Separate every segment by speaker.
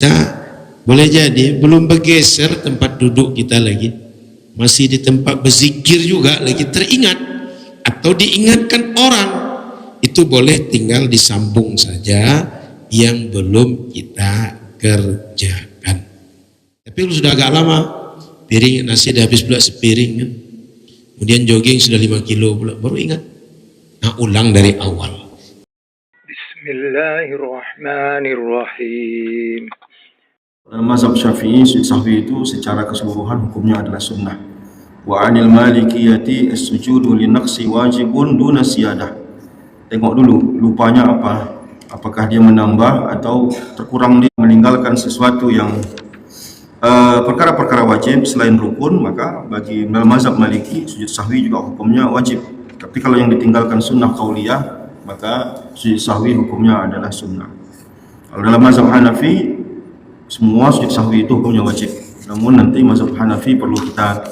Speaker 1: Nah, boleh jadi belum bergeser tempat duduk kita lagi, masih di tempat berzikir juga lagi teringat atau diingatkan orang, itu boleh tinggal disambung saja yang belum kita kerjakan. Tapi lu sudah agak lama, piring nasi dah habis pula sepiring kan, kemudian jogging sudah 5 kilo pula, baru ingat. Nah, ulang dari awal.
Speaker 2: Bismillahirrahmanirrahim. Dalam mazhab Syafi'i, sujud sahwi itu secara keseluruhan hukumnya adalah sunnah. Wa 'anil malikiyati as-sujudu li naqsi wajibun duna siyadah. Tengok dulu lupanya apa? Apakah dia menambah atau terkurang, dia meninggalkan sesuatu yang perkara-perkara wajib selain rukun, maka bagi dalam mazhab Maliki sujud sahwi juga hukumnya wajib. Tapi kalau yang ditinggalkan sunnah qauliyah, maka sujud sahwi hukumnya adalah sunnah. Kalau dalam mazhab Hanafi, semua sujud sahwi itu hukumnya wajib. Namun nanti mazhab Hanafi perlu kita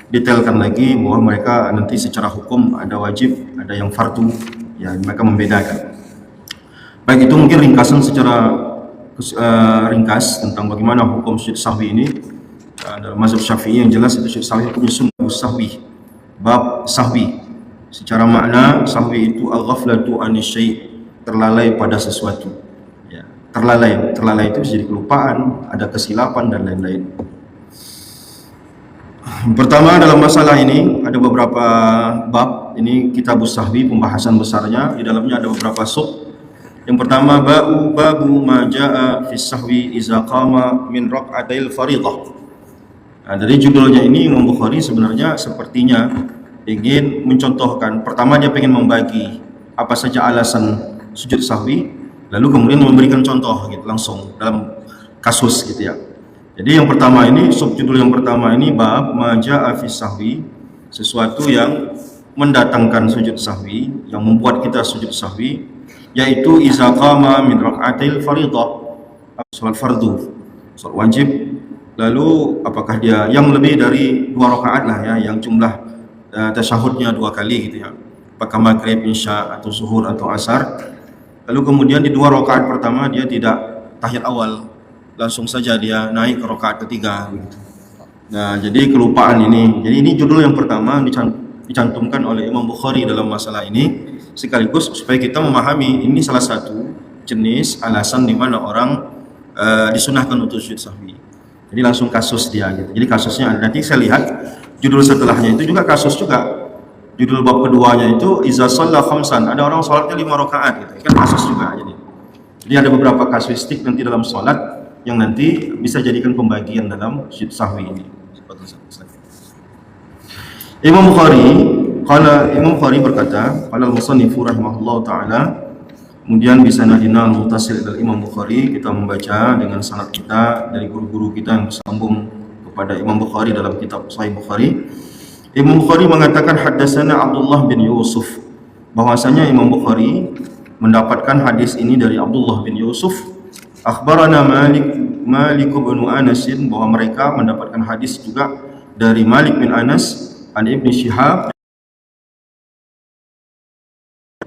Speaker 2: detailkan lagi bahwa mereka nanti secara hukum ada wajib, ada yang fardu, ya mereka membedakan. Baik, itu mungkin ringkasan secara ringkas tentang bagaimana hukum sujud sahwi ini. Dalam mazhab Syafi'i yang jelas itu sujud sahwi hukumnya sunnah sahwi. Bab sahwi, secara makna sahwi itu al-ghaflatu anisyai', terlalai pada sesuatu. Ya, terlalai itu bisa jadi kelupaan, ada kesilapan dan lain-lain. Pertama, dalam masalah ini ada beberapa bab. Ini kitabus sahwi, pembahasan besarnya. Di dalamnya ada beberapa sub. Yang pertama, babu ma jaa fi sahwi iza qama min raq'atil fariḍah. Nah, dari judulnya ini Imam Bukhari sebenarnya sepertinya ingin mencontohkan. Pertama, dia ingin membagi apa saja alasan sujud sahwi, lalu kemudian memberikan contoh gitu langsung dalam kasus gitu ya. Jadi yang pertama ini, subjudul yang pertama ini bab ma jaa fi sahwi, sesuatu yang mendatangkan sujud sahwi, yang membuat kita sujud sahwi, yaitu iza qama min raq'atil fariḍah, salat fardu, salat wajib. Lalu apakah dia yang lebih dari 2 rakaat lah ya, yang jumlah tasyahudnya 2 kali gitu ya, apakah maghrib, isya atau zuhur atau asar. Lalu kemudian di 2 rakaat pertama dia tidak tahiyat awal, langsung saja dia naik ke rakaat ketiga gitu. Nah, jadi kelupaan ini. Jadi ini judul yang pertama dicantumkan oleh Imam Bukhari dalam masalah ini, sekaligus supaya kita memahami ini salah satu jenis alasan di mana orang disunahkan untuk sujud sahwi. Jadi langsung kasus dia gitu. Jadi kasusnya ada, nanti saya lihat judul setelahnya itu juga kasus juga. Judul bab keduanya itu iza shalla khamsan, ada orang salatnya 5 rakaat gitu. Kan kasus juga jadi ada beberapa kasuistik nanti dalam salat yang nanti bisa jadikan pembagian dalam sujud sahwi ini. Imam Bukhari berkata, qala al-musannifu rahimahullahu taala, kemudian bisa nadina al-muttasil dari Imam Bukhari, kita membaca dengan sanad kita dari guru-guru kita yang bersambung kepada Imam Bukhari dalam kitab Sahih Bukhari. Imam Bukhari mengatakan haddatsana Abdullah bin Yusuf, bahwasanya Imam Bukhari mendapatkan hadis ini dari Abdullah bin Yusuf. Akhbarana Malik bin Anas, bahwa mereka mendapatkan hadis juga dari Malik bin Anas, an Ibnu Syihab,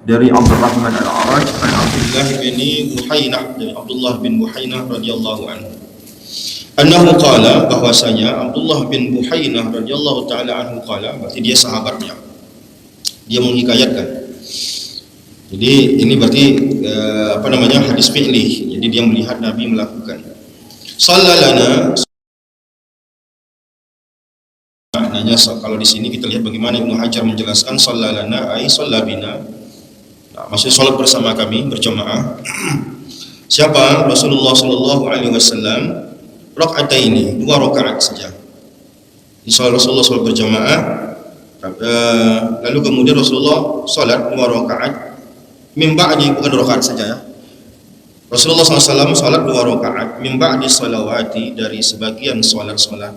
Speaker 2: dari Abdurrahman al-A'raj, an Abdullah bin Buhainah, dari Abdullah bin Buhainah radhiyallahu anhu. Annahu qala, bahwasanya Abdullah bin Buhainah radhiyallahu taala anhu qala, berarti dia sahabatnya. Dia menghikayatkan. Jadi ini berarti hadis fi'li. Jadi dia melihat Nabi melakukan. Sallalana, maknanya kalau di sini kita lihat bagaimana Ibnu Hajar menjelaskan sallalana ai sallabina. Nah, maksudnya salat bersama kami berjamaah. Siapa? Rasulullah sallallahu alaihi wasallam, rakaataini, 2 rakaat saja. Rasulullah salat berjamaah, lalu kemudian Rasulullah salat 2 rakaat min ba'di, bukan 2 rakaat saja ya. Rasulullah SAW salat 2 rakaat min ba'di salawati, dari sebagian salat-salat.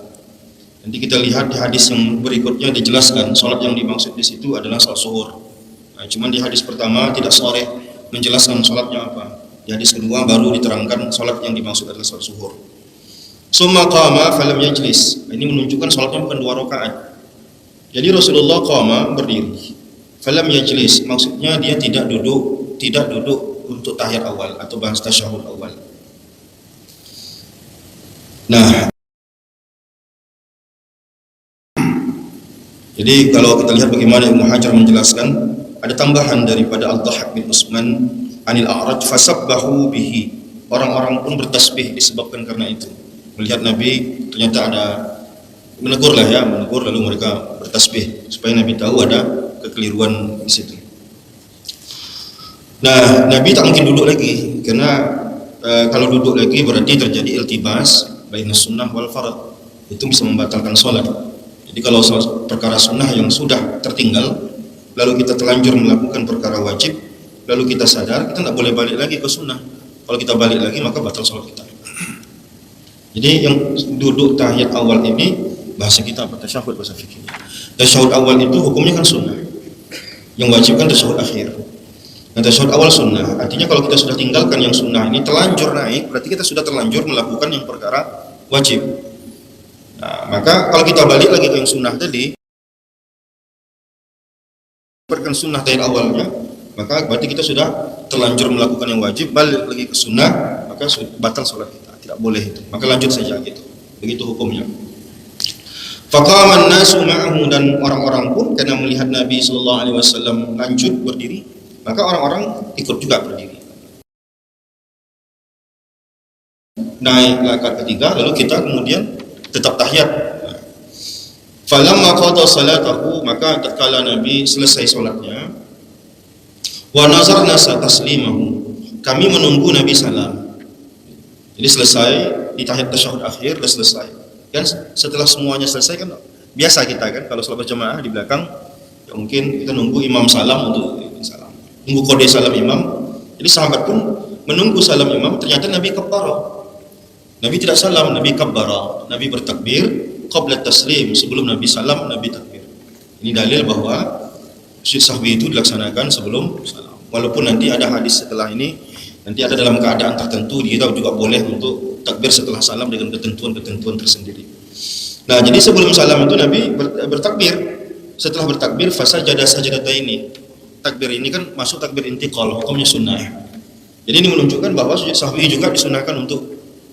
Speaker 2: Nanti kita lihat di hadis yang berikutnya dijelaskan salat yang dimaksud di situ adalah salat zuhur. Nah, cuman di hadis pertama tidak sharih menjelaskan salatnya apa. Di hadis kedua baru diterangkan salat yang dimaksud adalah salat zuhur. Summa qama falam yajlis. Ini menunjukkan salatnya bukan 2 rakaat. Jadi Rasulullah qama, berdiri. Falam yajlis, maksudnya dia tidak duduk untuk tahiyat awal atau bahas tasyahud awal. Nah, jadi kalau kita lihat bagaimana Ibnu Hajar menjelaskan, ada tambahan daripada Al-Dhahhak bin Utsman anil A'raj fasabbahu bihi. Orang-orang pun bertasbih disebabkan karena itu. Melihat Nabi ternyata ada menegur lalu mereka bertasbih supaya Nabi tahu ada kekeliruan di situ. Nah, Nabi tak mungkin duduk lagi karena kalau duduk lagi berarti terjadi iltibas baina sunnah wal farad. Itu bisa membatalkan sholat. Jadi kalau perkara sunnah yang sudah tertinggal lalu kita telanjur melakukan perkara wajib, lalu kita sadar, kita tidak boleh balik lagi ke sunnah. Kalau kita balik lagi maka batal sholat kita. Jadi yang duduk tahiyat awal ini, bahasa kita apa? Tasyahud bahasa fikih. Tasyahud awal itu hukumnya kan sunnah. Yang wajib kan tasyahud akhir. Nah, tasyahud awal sunnah. Artinya kalau kita sudah tinggalkan yang sunnah ini terlanjur naik, berarti kita sudah terlanjur melakukan yang perkara wajib. Nah, maka kalau kita balik lagi ke yang sunnah tadi, berikan sunnah dari awalnya, maka berarti kita sudah terlanjur melakukan yang wajib, balik lagi ke sunnah, maka batal sholat kita, tidak boleh itu. Maka lanjut saja gitu. Begitu hukumnya. Faqaman nasu ma'ahu, dan orang-orang pun karena melihat Nabi sallallahu alaihi wasallam lanjut berdiri, maka orang-orang ikut juga berdiri. Naik rakaat ketiga, lalu kita kemudian tetap tahiyat. Falamma qada salatahu, maka tatkala Nabi selesai salatnya, wa nazarna taslimahu, kami menunggu Nabi salam. Jadi selesai di tahiyat tasyahud akhir, sudah selesai. Kan setelah semuanya selesai kan biasa kita kan kalau salat berjamaah di belakang ya mungkin kita nunggu imam salam untuk salam. Nunggu kode salam imam. Jadi sahabat pun menunggu salam imam, ternyata Nabi kabbara. Nabi tidak salam, Nabi kabbara. Nabi bertakbir qabla taslim, sebelum Nabi salam, Nabi takbir. Ini dalil bahwa sujud sahwi itu dilaksanakan sebelum salam. Walaupun nanti ada hadis setelah ini, nanti ada dalam keadaan tertentu kita juga boleh untuk takbir setelah salam dengan ketentuan-ketentuan tersendiri. Nah, jadi sebelum salam itu Nabi bertakbir. Setelah bertakbir fasajada sajadataini. Takbir ini kan masuk takbir intiqal, hukumnya sunnah. Jadi ini menunjukkan bahwa sujud sahwi juga disunahkan untuk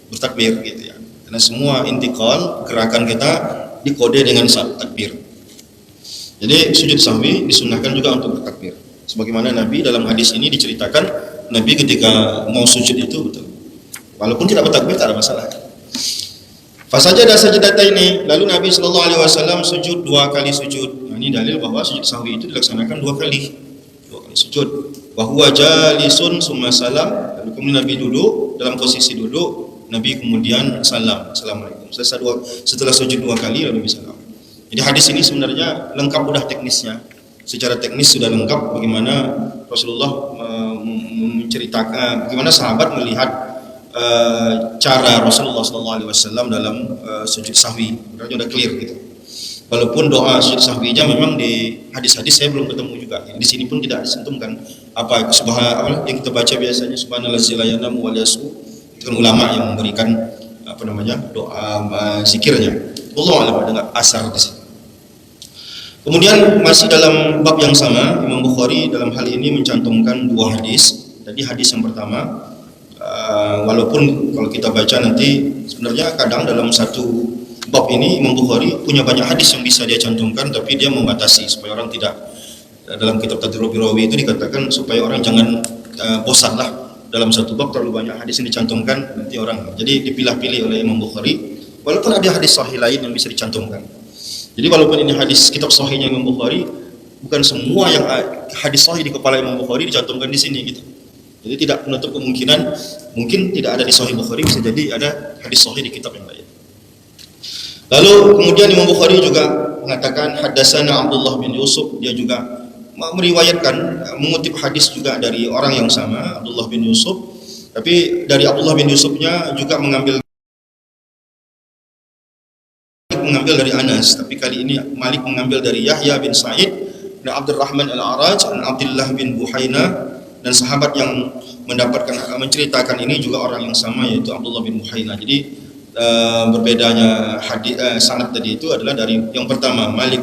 Speaker 2: bertakbir gitu ya. Karena semua intiqal gerakan kita dikode dengan takbir. Jadi sujud sahwi disunahkan juga untuk bertakbir. Sebagaimana Nabi dalam hadis ini diceritakan, Nabi ketika mau sujud itu betul. Walaupun tidak bertakbir tak ada masalah. Fasajada sajadataini, lalu Nabi sallallahu alaihi wasallam sujud 2 kali sujud. Nah, ini dalil bahwa sujud sahwi itu dilaksanakan 2 kali. 2 kali sujud. Wa huwa jalisun summa salam, lalu kemudian Nabi duduk, dalam posisi duduk, Nabi kemudian salam, assalamualaikum. Setelah sujud 2 kali lalu Nabi salam. Jadi hadis ini sebenarnya lengkap udah teknisnya. Secara teknis sudah lengkap bagaimana Rasulullah menceritakan bagaimana sahabat melihat cara Rasulullah SAW dalam sujud sahwi. Berarti sudah clear gitu. Walaupun doa sujud sahwi aja memang di hadis-hadis saya belum ketemu juga. Di sini pun tidak disentumkan apa yang kita baca biasanya subhanallazi la yanamu wa la yasu. Itu kan ulama yang memberikan doa zikirnya. Allah alam dengan asar di sini. Kemudian masih dalam bab yang sama, Imam Bukhari dalam hal ini mencantumkan 2 hadis. Jadi hadis yang pertama, walaupun kalau kita baca nanti sebenarnya kadang dalam satu bab ini Imam Bukhari punya banyak hadis yang bisa dia cantumkan, tapi dia membatasi supaya orang tidak, dalam kitab Tadribur Rawi itu dikatakan supaya orang jangan bosanlah dalam satu bab terlalu banyak hadis yang dicantumkan, nanti orang jadi dipilah-pilih oleh Imam Bukhari. Walaupun ada hadis sahih lain yang bisa dicantumkan. Jadi walaupun ini hadis kitab sahihnya Imam Bukhari, bukan semua yang hadis sahih di kepala Imam Bukhari dicantumkan di sini gitu. Jadi tidak menutup kemungkinan mungkin tidak ada di Sahih Bukhari, bisa jadi ada hadis sahih di kitab yang lain. Lalu kemudian Imam Bukhari juga mengatakan haddatsana Abdullah bin Yusuf, dia juga meriwayatkan mengutip hadis juga dari orang yang sama, Abdullah bin Yusuf, tapi dari Abdullah bin Yusufnya juga mengambil dari Anas, tapi kali ini Malik mengambil dari Yahya bin Sa'id dan Abdurrahman al-A'raj dan Abdullah bin Buhaina, dan sahabat yang menceritakan ini juga orang yang sama, yaitu Abdullah bin Buhaina. Jadi berbedanya hadis sanad tadi itu adalah dari yang pertama Malik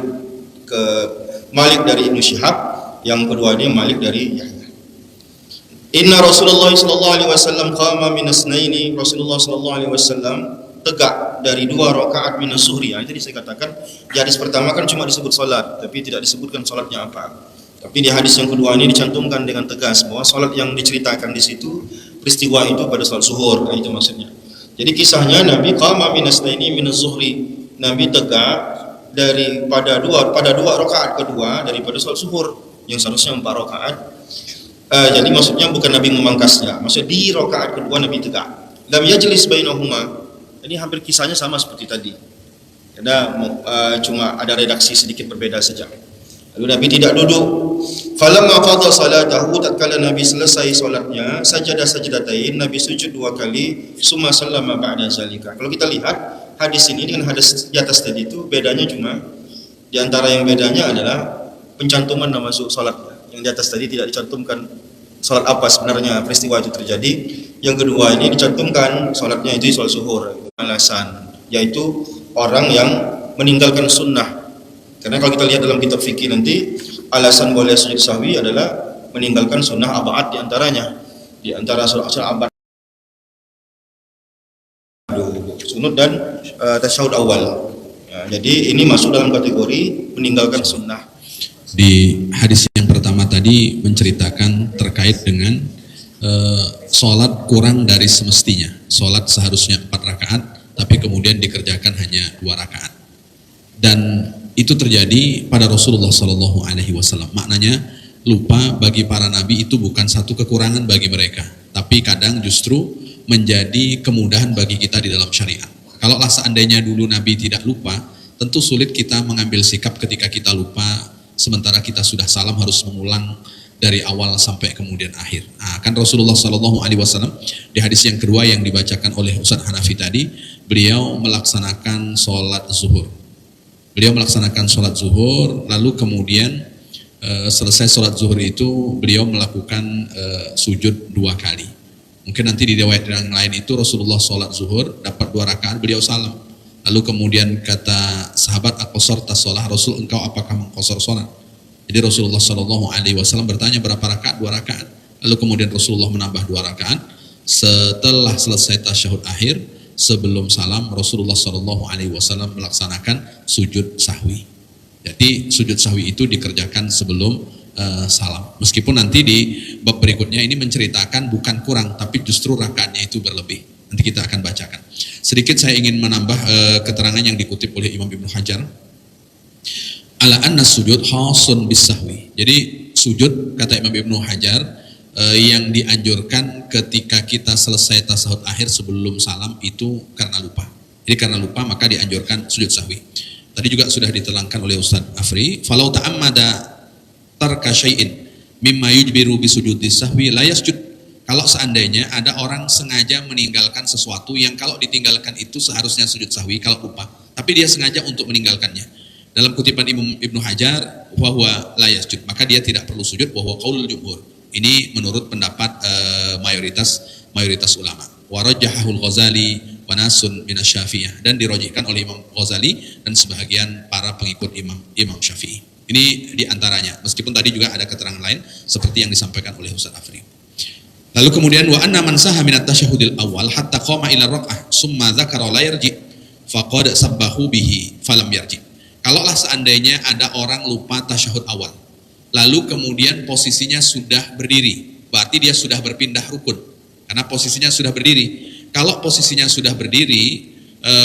Speaker 2: dari Ibnu Syihab, yang kedua ini Malik dari Yahya. Inna Rasulullah sallallahu alaihi wasallam qama min asnaini, Rasulullah sallallahu alaihi wasallam tegak dari 2 rakaat minas zuhri. Tadi saya katakan di hadis pertama kan cuma disebut salat, tapi tidak disebutkan salatnya apa. Tapi di hadis yang kedua ini dicantumkan dengan tegas bahwa salat yang diceritakan di situ peristiwa itu pada salat zuhur. Itu maksudnya. Jadi kisahnya Nabi qama minasnaini minaz zuhri. Nabi tegak pada dua rakaat kedua daripada salat zuhur yang seharusnya 4 rakaat. Jadi maksudnya bukan Nabi memangkasnya, maksudnya di rakaat kedua Nabi tegak. Lam yajlis bainahuma. Ini hampir kisahnya sama seperti tadi. Cuma ada redaksi sedikit berbeda saja. Lalu Nabi tidak duduk. Falamma qada salatahu, tatkala Nabi selesai salatnya, sajada sajdatain, Nabi sujud 2 kali, summa sallama ba'da zalika. Kalau kita lihat hadis ini dengan hadis di atas tadi itu bedanya cuma di antara yang bedanya adalah pencantuman nama salatnya. Yang di atas tadi tidak dicantumkan salat apa sebenarnya peristiwa itu terjadi. Yang kedua ini dicantumkan salatnya itu salat zuhur. Alasan yaitu orang yang meninggalkan sunnah. Karena kalau kita lihat dalam kitab fikih nanti alasan boleh sujud sahwi adalah meninggalkan sunnah abad di antaranya. Di antara salat abad sunut dan tasyahud awal. Jadi ini masuk dalam kategori meninggalkan sunnah.
Speaker 3: Di hadis yang pertama tadi menceritakan terkait dengan sholat kurang dari semestinya. Sholat seharusnya 4 rakaat, tapi kemudian dikerjakan hanya 2 rakaat. Dan itu terjadi pada Rasulullah SAW. Maknanya lupa bagi para nabi itu bukan satu kekurangan bagi mereka, tapi kadang justru menjadi kemudahan bagi kita di dalam syariat. Kalaulah seandainya dulu Nabi tidak lupa, tentu sulit kita mengambil sikap ketika kita lupa, sementara kita sudah salam harus mengulang dari awal sampai kemudian akhir. Kan Rasulullah SAW di hadis yang kedua yang dibacakan oleh Ustaz Hanafi tadi, beliau melaksanakan sholat zuhur. Beliau melaksanakan sholat zuhur, lalu kemudian selesai sholat zuhur itu beliau melakukan sujud 2 kali. Mungkin nanti di riwayat yang lain itu Rasulullah sholat zuhur dapat 2 rakaat, beliau salam. Lalu kemudian kata sahabat, aqsarta sholat, Rasul engkau apakah mengqasar sholat? Jadi Rasulullah SAW bertanya berapa rakaat? 2 rakaat. Lalu kemudian Rasulullah menambah 2 rakaat. Setelah selesai tasyahud akhir, sebelum salam Rasulullah SAW melaksanakan sujud sahwi. Jadi sujud sahwi itu dikerjakan sebelum salam. Meskipun nanti di bab berikutnya ini menceritakan bukan kurang, tapi justru rakaatnya itu berlebih. Nanti kita akan bacakan. Sedikit saya ingin menambah keterangan yang dikutip oleh Imam Ibnu Hajar. Ala anna sujud khasun bis sahwi. Jadi sujud kata Imam Ibnu Hajar yang dianjurkan ketika kita selesai tasahud akhir sebelum salam itu karena lupa. Jadi karena lupa maka dianjurkan sujud sahwi. Tadi juga sudah diterangkan oleh Ustaz Afri, falau ta'ammada tarka syai'in mimma yujbiru bisujudi sahwi la yasjud. Kalau seandainya ada orang sengaja meninggalkan sesuatu yang kalau ditinggalkan itu seharusnya sujud sahwi kalau lupa, tapi dia sengaja untuk meninggalkannya. Dalam kutipan Ibnu Hajar, wa huwa la yasjud, maka dia tidak perlu sujud, wa huwa qaulul jumhur. Ini menurut pendapat mayoritas ulama. Wa rajjahahul Ghazali wa nasun minasy-Syafi'iyah, dan dirojihkan oleh Imam Ghazali dan sebagian para pengikut Imam Syafi'i. Ini diantaranya, meskipun tadi juga ada keterangan lain seperti yang disampaikan oleh Ustaz Afri. Lalu kemudian wa anna man saha minat tasyahudil awal hatta qama ila rak'ah summa dzakara la yarji faqad sabbahu bihi falam yarji. Kalaulah seandainya ada orang lupa tasyahud awal, lalu kemudian posisinya sudah berdiri, berarti dia sudah berpindah rukun karena posisinya sudah berdiri. Kalau posisinya sudah berdiri,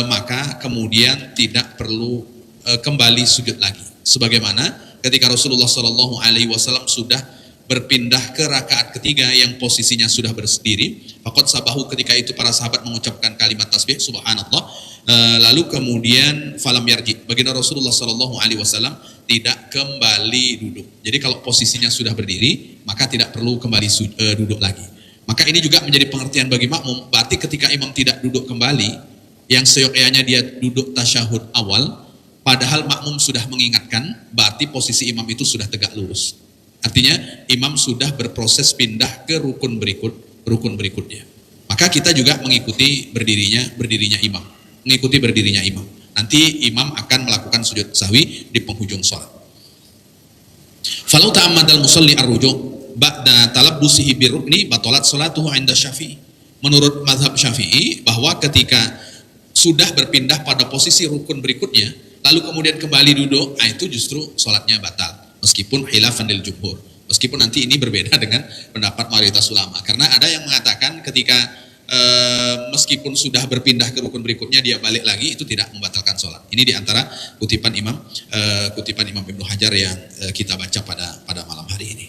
Speaker 3: maka kemudian tidak perlu kembali sujud lagi. Sebagaimana ketika Rasulullah SAW sudah berpindah ke rakaat ketiga yang posisinya sudah berdiri, faqad sabahu, ketika itu para sahabat mengucapkan kalimat tasbih subhanallah, lalu kemudian falam yarji, baginda Rasulullah SAW tidak kembali duduk. Jadi kalau posisinya sudah berdiri maka tidak perlu kembali duduk lagi. Maka ini juga menjadi pengertian bagi makmum, berarti ketika imam tidak duduk kembali, yang seyogyanya dia duduk tasyahud awal, padahal makmum sudah mengingatkan, berarti posisi imam itu sudah tegak lurus. Artinya imam sudah berproses pindah ke rukun berikutnya. Maka kita juga mengikuti berdirinya imam. Mengikuti berdirinya imam. Nanti imam akan melakukan sujud sahwi di penghujung sholat. Falau ta'ammadal musalli ar-ruju' ba'da talabbusihi birrukni batalat sholatuhu 'inda Syafi'i. Menurut mazhab Syafi'i bahwa ketika sudah berpindah pada posisi rukun berikutnya, lalu kemudian kembali duduk, itu justru sholatnya batal. Meskipun khilafan lil jumhur. Meskipun nanti ini berbeda dengan pendapat mayoritas ulama. Karena ada yang mengatakan ketika meskipun sudah berpindah ke rukun berikutnya dia balik lagi, itu tidak membatalkan sholat. Ini diantara kutipan Imam Ibnu Hajar yang kita baca pada malam hari ini.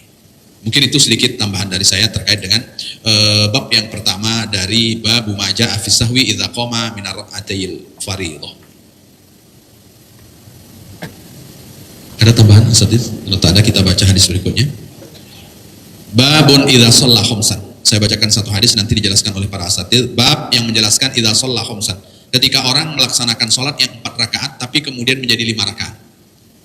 Speaker 3: Mungkin itu sedikit tambahan dari saya terkait dengan bab yang pertama dari babu maja'a fi sahwi idza qama min ar-rak'atayil fardhah. Ada tambahan Ustaz? Kalau tak ada kita baca hadis berikutnya. Babun idza shalla khamsan. Saya bacakan satu hadis nanti dijelaskan oleh para asatidz. Bab yang menjelaskan idza shalla khamsan. Ketika orang melaksanakan sholat yang 4 rakaat tapi kemudian menjadi 5 rakaat.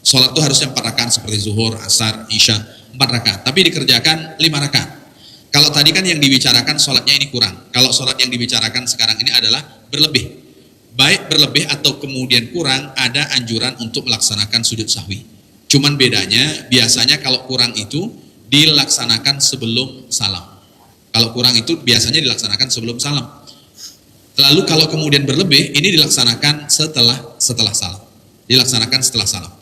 Speaker 3: Sholat itu harusnya 4 rakaat seperti zuhur, asar, isya, 4 rakaat. Tapi dikerjakan 5 rakaat. Kalau tadi kan yang dibicarakan sholatnya ini kurang. Kalau sholat yang dibicarakan sekarang ini adalah berlebih. Baik berlebih atau kemudian kurang, ada anjuran untuk melaksanakan sujud sahwi. Cuman bedanya biasanya kalau kurang itu dilaksanakan sebelum salam. Kalau kurang itu biasanya dilaksanakan sebelum salam. Lalu kalau kemudian berlebih, ini dilaksanakan setelah salam. Dilaksanakan setelah salam.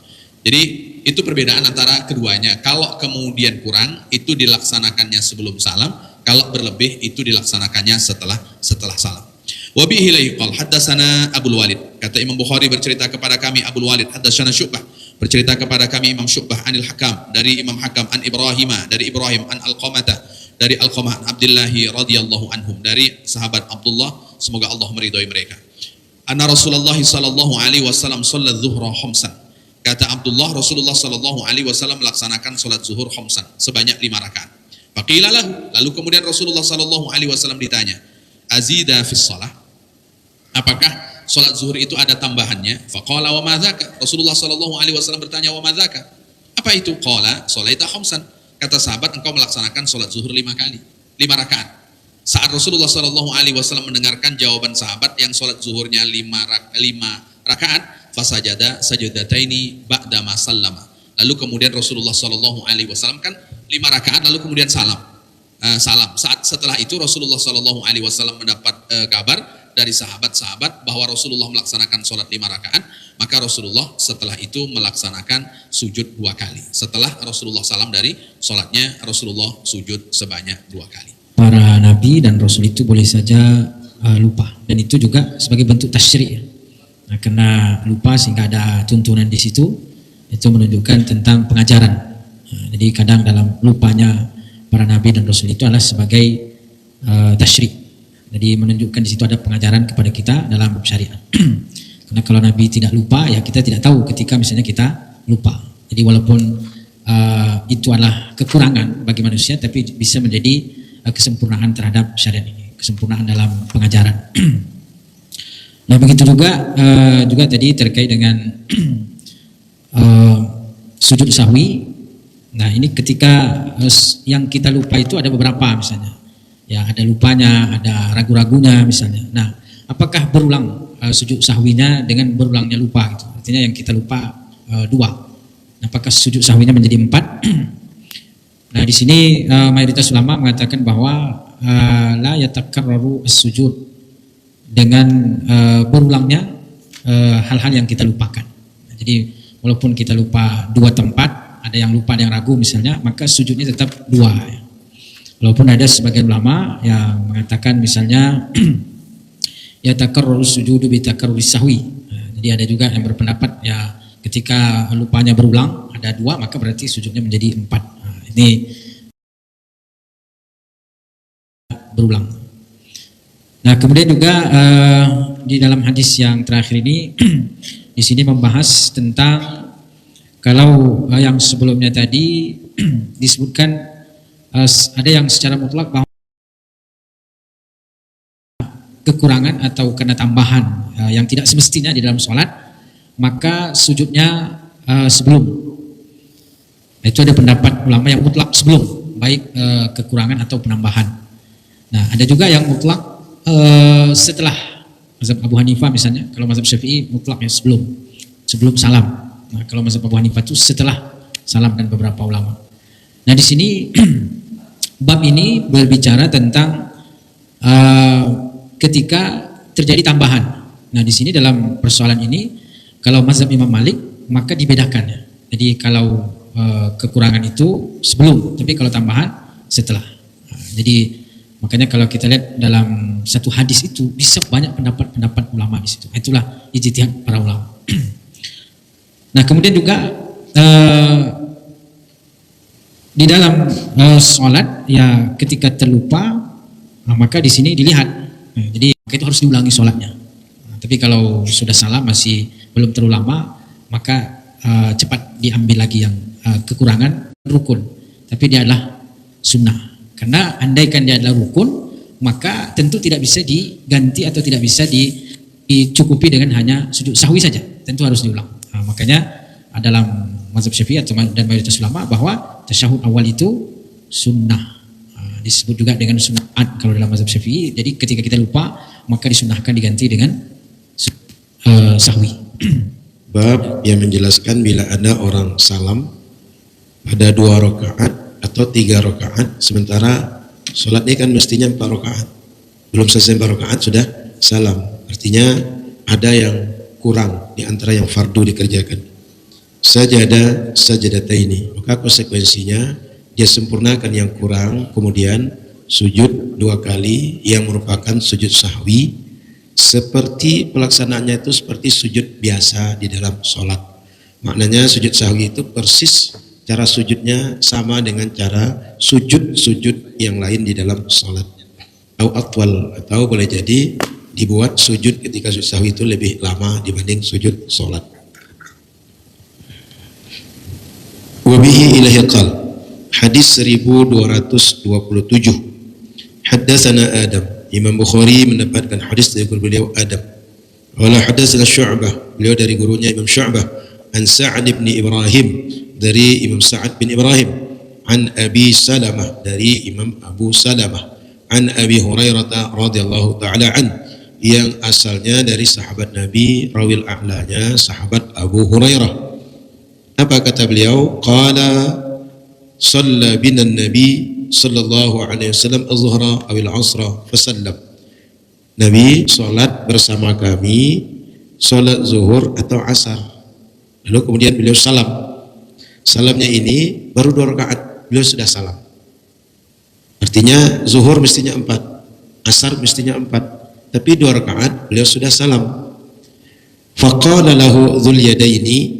Speaker 3: Jadi itu perbedaan antara keduanya. Kalau kemudian kurang, itu dilaksanakannya sebelum salam. Kalau berlebih, itu dilaksanakannya setelah salam. Wa bihi la yuqal haddatsana Abdul Walid. Kata Imam Bukhari bercerita kepada kami Abdul Walid, haddatsana Syu'bah. Bercerita kepada kami Imam Syu'bah anil Hakam, dari Imam Hakam an Ibrahimah, dari Ibrahim an Alqamah, dari Alqamah an Abdillahi radhiyallahu anhum, dari sahabat Abdullah, semoga Allah meridhai mereka. Anna Rasulullah sallallahu alaihi wasallam shalla dzuhra khamsan. Kata Abdullah, Rasulullah sallallahu alaihi wasallam melaksanakan salat zuhur khamsan, sebanyak 5 rakaat. Faqila lahu, lalu kemudian Rasulullah sallallahu alaihi wasallam ditanya, azida fis shalah? Apakah salat zuhur itu ada tambahannya? Faqala wa ma dzaka? Rasulullah sallallahu alaihi wasallam bertanya, wa ma dzaka? Apa itu? Qala shalaita khamsan. Kata sahabat, engkau melaksanakan sholat zuhur 5 kali, 5 rakaat. Saat Rasulullah Shallallahu Alaihi Wasallam mendengarkan jawaban sahabat yang sholat zuhurnya 5 rakaat, fasajada sajadataini ba'da ma sallama. Lalu kemudian Rasulullah Shallallahu Alaihi Wasallam kan 5 rakaat, lalu kemudian salam. Saat setelah itu Rasulullah Shallallahu Alaihi Wasallam mendapat kabar dari sahabat-sahabat bahwa Rasulullah melaksanakan sholat 5 rakaat, maka Rasulullah setelah itu melaksanakan sujud 2 kali. Setelah Rasulullah salam dari sholatnya, Rasulullah sujud sebanyak 2 kali.
Speaker 4: Para nabi dan rasul itu boleh saja lupa, dan itu juga sebagai bentuk tasyri'. Nah, karena lupa sehingga ada tuntunan di situ, itu menunjukkan tentang pengajaran. Nah, jadi kadang dalam lupanya para nabi dan rasul itu adalah sebagai tasyri'. Jadi menunjukkan di situ ada pengajaran kepada kita dalam syariat. Karena kalau Nabi tidak lupa, ya kita tidak tahu ketika misalnya kita lupa. Jadi walaupun itu adalah kekurangan bagi manusia, tapi bisa menjadi kesempurnaan terhadap syariat ini, kesempurnaan dalam pengajaran. Nah begitu juga tadi terkait dengan sujud sahwi. Nah ini ketika yang kita lupa itu ada beberapa misalnya. Ya ada lupanya, ada ragu-ragunya misalnya. Nah, apakah berulang sujud sahwinya dengan berulangnya lupa gitu? Artinya yang kita lupa 2. Apakah sujud sahwinya menjadi 4? Nah, di sini mayoritas ulama mengatakan bahwa la yatakarraru as-sujud dengan berulangnya hal-hal yang kita lupakan. Nah, jadi walaupun kita lupa 2 tempat, ada yang lupa, ada yang ragu misalnya, maka sujudnya tetap 2 ya. Walaupun ada sebagian ulama yang mengatakan misalnya ya takarrur sujudu bi takarrur sahwi. Jadi ada juga yang berpendapat ya ketika lupanya berulang ada 2 maka berarti sujudnya menjadi 4. Ini berulang. Nah kemudian juga di dalam hadis yang terakhir ini di sini membahas tentang kalau yang sebelumnya tadi disebutkan ada yang secara mutlak bahwa kekurangan atau kena tambahan yang tidak semestinya di dalam sholat, maka sujudnya sebelum. Itu ada pendapat ulama yang mutlak sebelum, baik kekurangan atau penambahan. Nah ada juga yang mutlak setelah. Mazhab Abu Hanifah misalnya, kalau mazhab Syafi'i mutlaknya sebelum salam. Nah kalau mazhab Abu Hanifah itu setelah salam dan beberapa ulama. Nah di sini bab ini berbicara tentang ketika terjadi tambahan. Nah di sini dalam persoalan ini kalau mazhab Imam Malik maka dibedakan ya. Jadi kalau kekurangan itu sebelum, tapi kalau tambahan setelah. Jadi makanya kalau kita lihat dalam satu hadis itu bisa banyak pendapat-pendapat ulama di situ. Itulah ijtihad para ulama. Nah kemudian juga di dalam sholat ya ketika terlupa maka di sini dilihat. Jadi itu harus diulangi sholatnya. Tapi kalau sudah salah masih belum terlalu lama maka cepat diambil lagi yang kekurangan rukun. Tapi dia adalah sunnah. Karena andaikan dia adalah rukun maka tentu tidak bisa diganti atau tidak bisa dicukupi dengan hanya sujud sahwi saja. Tentu harus diulang. Makanya dalam mazhab Syafi'i dan mayoritas ulama bahwa tasyahud awal itu sunnah. Disebut juga dengan sunnat kalau dalam mazhab Syafi'i. Jadi ketika kita lupa maka disunnahkan diganti dengan sahwi.
Speaker 1: Bab yang menjelaskan bila ada orang salam pada 2 rakaat atau 3 rakaat, sementara sholat ini kan mestinya 4 rakaat, belum selesai 4 rakaat sudah salam, artinya ada yang kurang di antara yang fardu dikerjakan. Sajadataini, maka konsekuensinya dia sempurnakan yang kurang, kemudian sujud 2 kali yang merupakan sujud sahwi, seperti pelaksanaannya itu seperti sujud biasa di dalam sholat. Maknanya sujud sahwi itu persis cara sujudnya sama dengan cara sujud-sujud yang lain di dalam sholat. Atau boleh jadi dibuat sujud ketika sujud sahwi itu lebih lama dibanding sujud sholat. Wabihi ilahi qal, hadis 1227. Haddatsana Adam, Imam Bukhari mendapatkan hadis dari guru beliau Adam. Wala haddatsana Syu'bah, beliau dari gurunya Imam Syu'bah, an Sa'ad bin Ibrahim, dari Imam Sa'ad bin Ibrahim, an Abi Salamah, dari Imam Abu Salamah, an Abi Hurairah radhiyallahu taala an, yang asalnya dari sahabat Nabi, rawil a'lanya sahabat Abu Hurairah. Apa kata beliau? Qala shalla bina Nabi sallallahu alaihi wasallam az-zuhra awil asra fasallam. Nabi salat bersama kami salat zuhur atau asar. Lalu kemudian beliau salam. Salamnya ini baru 2 rakaat, beliau sudah salam. Artinya zuhur mestinya 4, asar mestinya 4, tapi 2 rakaat beliau sudah salam. Faqala lahu dzul yadaini,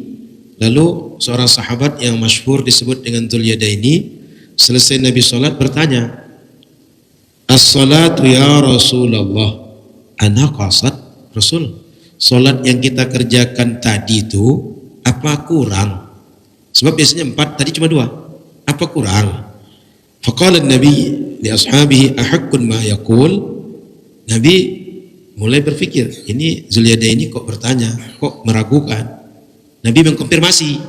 Speaker 1: lalu seorang sahabat yang masyhur disebut dengan dzul yadaini, selesai Nabi sholat bertanya, as-salatu ya Rasulullah, ana qasad, Rasul, sholat yang kita kerjakan tadi itu apa kurang? Sebab biasanya 4, tadi cuma 2, apa kurang? Faqala Nabi li ashabihi ahaqqun ma yaqul. Nabi mulai berpikir, ini Zulyadaini kok bertanya, kok meragukan. Nabi mengkonfirmasi,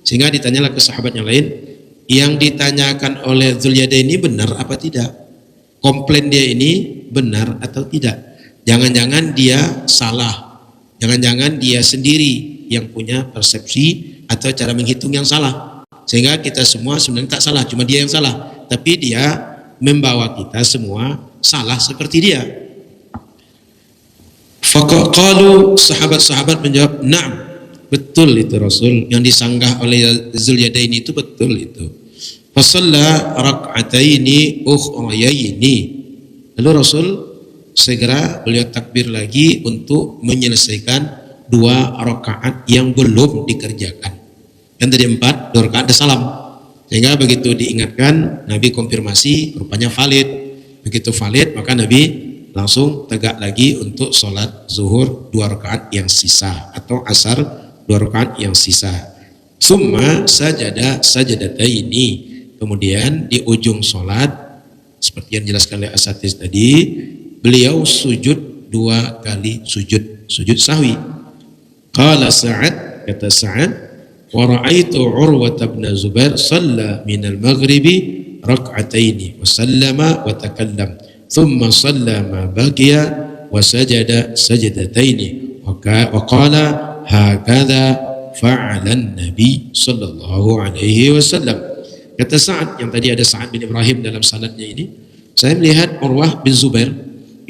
Speaker 1: sehingga ditanyalah ke sahabat yang lain, yang ditanyakan oleh Zulyadaini benar apa tidak? Komplain dia ini benar atau tidak? Jangan-jangan dia salah, jangan-jangan dia sendiri yang punya persepsi atau cara menghitung yang salah, sehingga kita semua sebenarnya tak salah, cuma dia yang salah, tapi dia membawa kita semua salah seperti dia. Faqalu, sahabat-sahabat menjawab, na'am, betul itu Rasul, yang disanggah oleh Zulyadaini itu betul itu. Fasalla rak'ataini ukhrayaini. Lalu Rasul segera beliau takbir lagi untuk menyelesaikan 2 rakaat yang belum dikerjakan. Yang tadi 4, 2 rakaat ada salam. Sehingga begitu diingatkan, Nabi konfirmasi, rupanya valid. Begitu valid, maka Nabi langsung tegak lagi untuk sholat zuhur 2 rakaat yang sisa, atau asar 2 rakaat yang sisa. Summa sajadataini. Kemudian di ujung sholat, seperti yang dijelaskan oleh Asatiz tadi, beliau sujud 2 kali sujud sahwi. Qala Sa'ad, kata Sa'ad, wa ra'aitu Urwah bin Zubair shalla min al-maghribi rak'ataini wa sallama wa takallam thumma shalla ma baqiya wa sajada sajdataini wa qala hakadha fa'ala an-nabi sallallahu alaihi wasallam. Kata Sa'ad, yang tadi ada Sa'ad bin Ibrahim dalam salatnya ini, saya melihat Urwah bin Zubair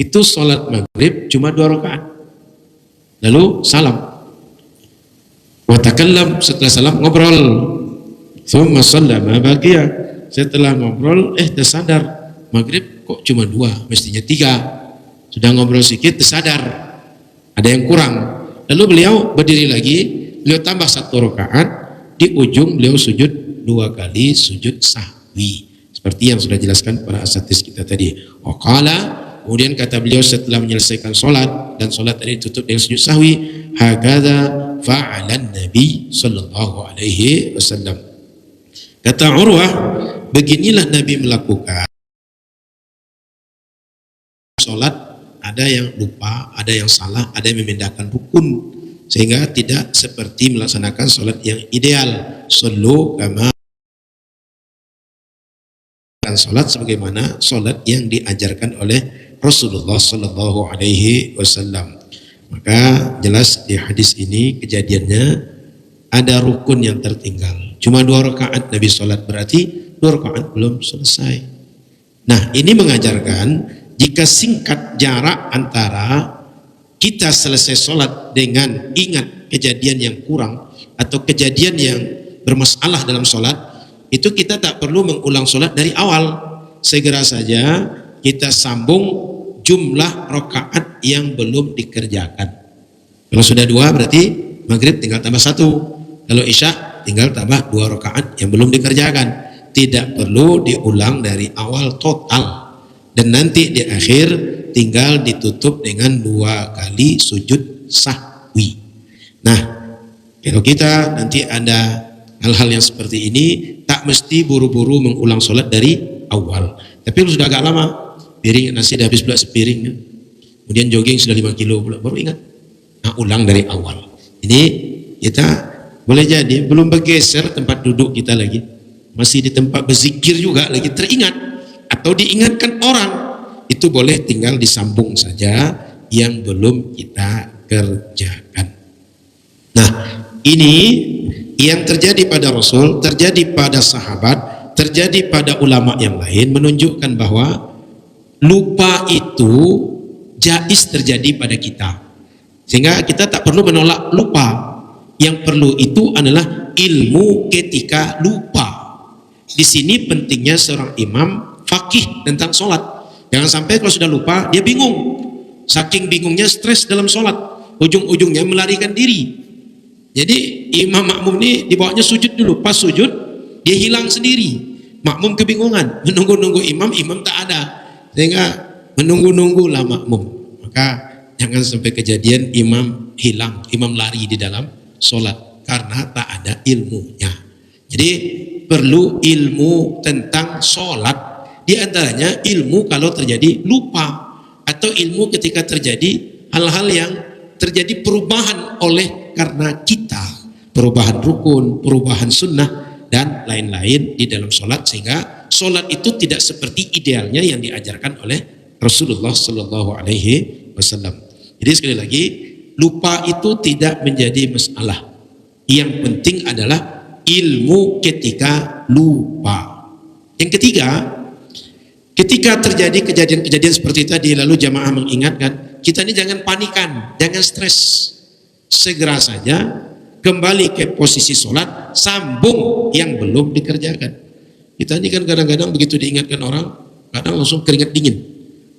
Speaker 1: itu salat maghrib cuma 2 rakaat. lalu salam. Wa takallam, setelah salam ngobrol. Tsumma shalla ma baqiya, setelah ngobrol tersadar maghrib kok cuma 2, mestinya 3. Sudah ngobrol sedikit tersadar ada yang kurang. Lalu beliau berdiri lagi, beliau tambah 1 rakaat, di ujung beliau sujud 2 kali sujud sahwi. Seperti yang sudah jelaskan para asatidz kita tadi. Waqala, kemudian kata beliau setelah menyelesaikan sholat, dan sholat tadi tutup dengan sujud sahwi, hakadha fa'alan Nabi sallallahu alaihi wasallam. Kata Urwah, beginilah Nabi melakukan sholat. Ada yang lupa, ada yang salah, ada yang memindahkan rukun, sehingga tidak seperti melaksanakan sholat yang ideal. Sallu kama, sholat sebagaimana sholat yang diajarkan oleh Rasulullah sallallahu alaihi wasallam. Maka jelas di hadis ini kejadiannya ada rukun yang tertinggal. Cuma 2 rakaat Nabi sholat, berarti 2 rakaat belum selesai. Nah, ini mengajarkan jika singkat jarak antara kita selesai sholat dengan ingat kejadian yang kurang atau kejadian yang bermasalah dalam sholat, itu kita tak perlu mengulang sholat dari awal. Segera saja kita sambung jumlah rakaat yang belum dikerjakan. Kalau sudah 2 berarti maghrib tinggal tambah 1. Kalau isya tinggal tambah 2 rakaat yang belum dikerjakan. Tidak perlu diulang dari awal total. Dan nanti di akhir tinggal ditutup dengan 2 kali sujud sahwi. Nah, kalau kita nanti ada hal-hal yang seperti ini, tak mesti buru-buru mengulang sholat dari awal. Tapi kalau sudah agak lama, piring nasi dah habis pula sepiring, kemudian jogging sudah 5 kilo pula, baru ingat, nah, ulang dari awal. Ini kita boleh jadi belum bergeser tempat duduk kita lagi, masih di tempat berzikir juga lagi teringat, atau diingatkan orang, itu boleh tinggal disambung saja yang belum kita kerjakan. Nah, ini yang terjadi pada Rasul, terjadi pada sahabat, terjadi pada ulama yang lain, menunjukkan bahwa lupa itu jaiz terjadi pada kita, sehingga kita tak perlu menolak lupa. Yang perlu itu adalah ilmu ketika lupa. Di sini pentingnya seorang imam fakih tentang sholat. Jangan sampai kalau sudah lupa dia bingung, saking bingungnya stres dalam sholat, ujung-ujungnya melarikan diri. Jadi imam makmum ini dibawanya sujud dulu, pas sujud dia hilang sendiri, makmum kebingungan, menunggu-nunggu imam tak ada, sehingga menunggu-nunggulah makmum. Maka jangan sampai kejadian imam hilang, imam lari di dalam sholat karena tak ada ilmunya. Jadi perlu ilmu tentang sholat. Di antaranya ilmu kalau terjadi lupa, atau ilmu ketika terjadi hal-hal yang terjadi perubahan oleh karena kita, perubahan rukun, perubahan sunnah dan lain-lain di dalam sholat, sehingga sholat itu tidak seperti idealnya yang diajarkan oleh Rasulullah Sallallahu Alaihi Wasallam. Jadi sekali lagi, lupa itu tidak menjadi masalah. Yang penting adalah ilmu ketika lupa. Yang ketiga, ketika terjadi kejadian-kejadian seperti tadi, lalu jamaah mengingatkan, kita ini jangan panikan, jangan stres. Segera saja kembali ke posisi sholat, sambung yang belum dikerjakan. Kita ini kan kadang-kadang begitu diingatkan orang, kadang langsung keringat dingin,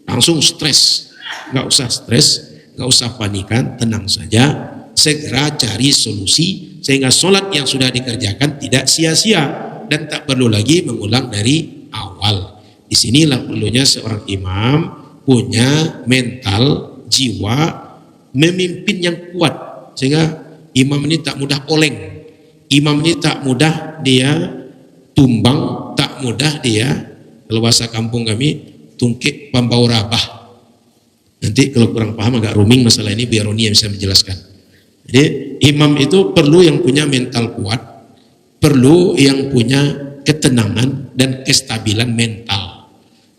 Speaker 1: langsung stres. Nggak usah stres, nggak usah panikan, tenang saja. Segera cari solusi sehingga sholat yang sudah dikerjakan tidak sia-sia dan tak perlu lagi mengulang dari awal. Disinilah perlunya seorang imam punya mental jiwa memimpin yang kuat, sehingga imam ini tak mudah oleng, imam ini tak mudah dia tumbang, tak mudah dia, kalau bahasa kampung kami, tungkik pambau rabah. Nanti kalau kurang paham agak roaming masalah ini, biar Roni yang bisa menjelaskan. Jadi imam itu perlu yang punya mental kuat, perlu yang punya ketenangan dan kestabilan mental.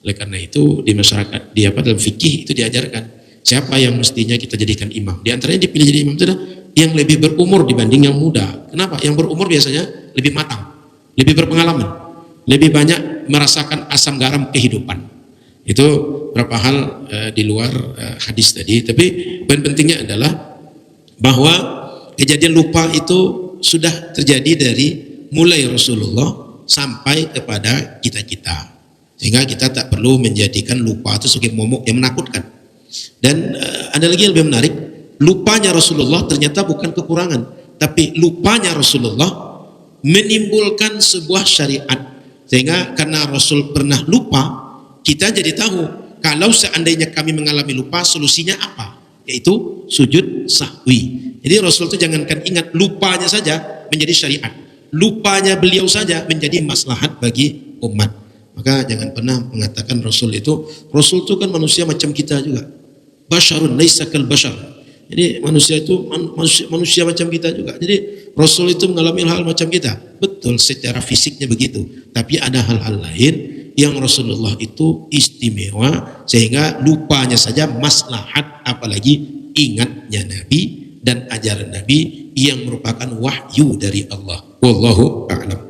Speaker 1: Oleh karena itu di masyarakat, di dalam fikih itu diajarkan siapa yang mestinya kita jadikan imam. Di antaranya dipilih jadi imam itu adalah yang lebih berumur dibanding yang muda. Kenapa? Yang berumur biasanya lebih matang, lebih berpengalaman, lebih banyak merasakan asam garam kehidupan. Itu beberapa hal di luar hadis tadi. Tapi poin pentingnya adalah bahwa kejadian lupa itu sudah terjadi dari mulai Rasulullah sampai kepada kita-kita. Sehingga kita tak perlu menjadikan lupa itu sebagai momok yang menakutkan. Dan ada lagi yang lebih menarik, lupanya Rasulullah ternyata bukan kekurangan, tapi lupanya Rasulullah menimbulkan sebuah syariat. Sehingga karena Rasul pernah lupa, kita jadi tahu kalau seandainya kami mengalami lupa, solusinya apa? Yaitu sujud sahwi. Jadi Rasul itu jangankan ingat, lupanya saja menjadi syariat, lupanya beliau saja menjadi maslahat bagi umat. Maka jangan pernah mengatakan Rasul itu kan manusia macam kita juga. Basyarun laisa kal basyar. Jadi manusia itu manusia macam kita juga. Jadi Rasul itu mengalami hal macam kita. Betul, secara fisiknya begitu. Tapi ada hal-hal lain yang Rasulullah itu istimewa sehingga lupanya saja maslahat, apalagi ingatnya Nabi dan ajaran Nabi yang merupakan wahyu dari Allah. Wallahu a'lam.